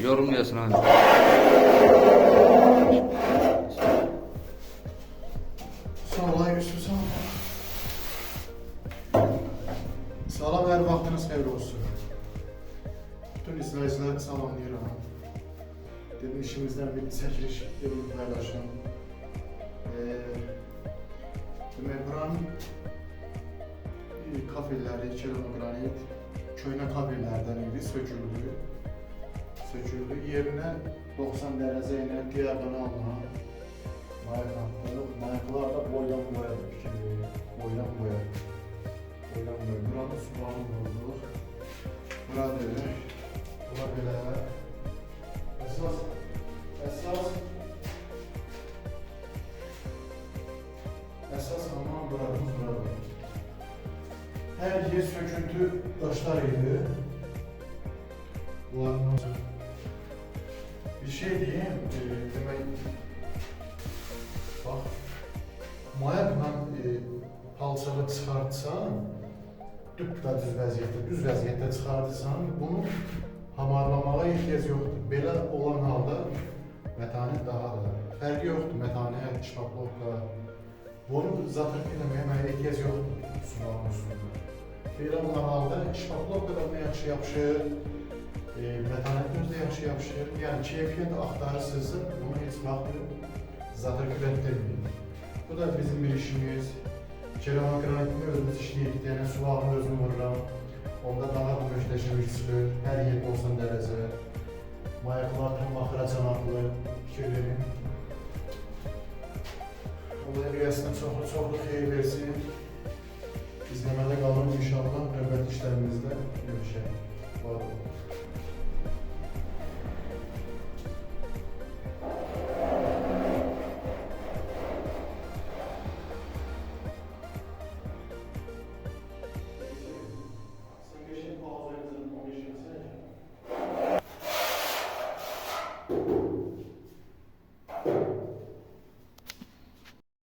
Yorumlayasın abi. Sağ ol Yusuf, sağ ol. Salam, her vaxtınız xeyir olsun. Bütün izləyiciləri salamlayıram. Dedim işimizdən bir çəkiliş edib paylaşım. Demək, buranın kafelləri, keramogranit, köhnə kafelərdən idi, söküldü. Yerinə 90 dərəcə ilə diagonalla mayak atılıb. Mayaklar da boydan boya fikirli, boydan boya. Buranın subağını vurduq. Burada bura belə əsas hamam burada. Hər yer söküntü daşlar idi. Bunlardan sonra bir şey diyeyim, demək, bax, mayakla palçağı çıxartsan, düz vəziyyətdə çıxartsan, bunu hamarlamağa ehtiyac yoxdur. Belə olan halda mətanət daha da fərqi yoxdur, mətanət, şpaplovka. Bunu zatırk eləməyə mənə ehtiyac yoxdur sunağın üstündə. Belə olan halda şpaplovka da yaxşı yapışır, mətanət də yaxşı yapışır. Yəni keyfiyyət axtarırsınızsa, bunu heç vaxt zatırk ürətdirməyin. Bu da bizim bir işimiz. Keramogranitini özümüz işləyik, yəni sulağını özüm vururam. Onda daha da möhtəşəm çıxır, hər yer 90 dərəcə. Mayaklar tam axıra canaqlı, fikir verin. Allah rüyasına çoxlu xeyir versin. İzləmədə qalın inşallah, növbəti işlərimizdə görüşək. Var olun.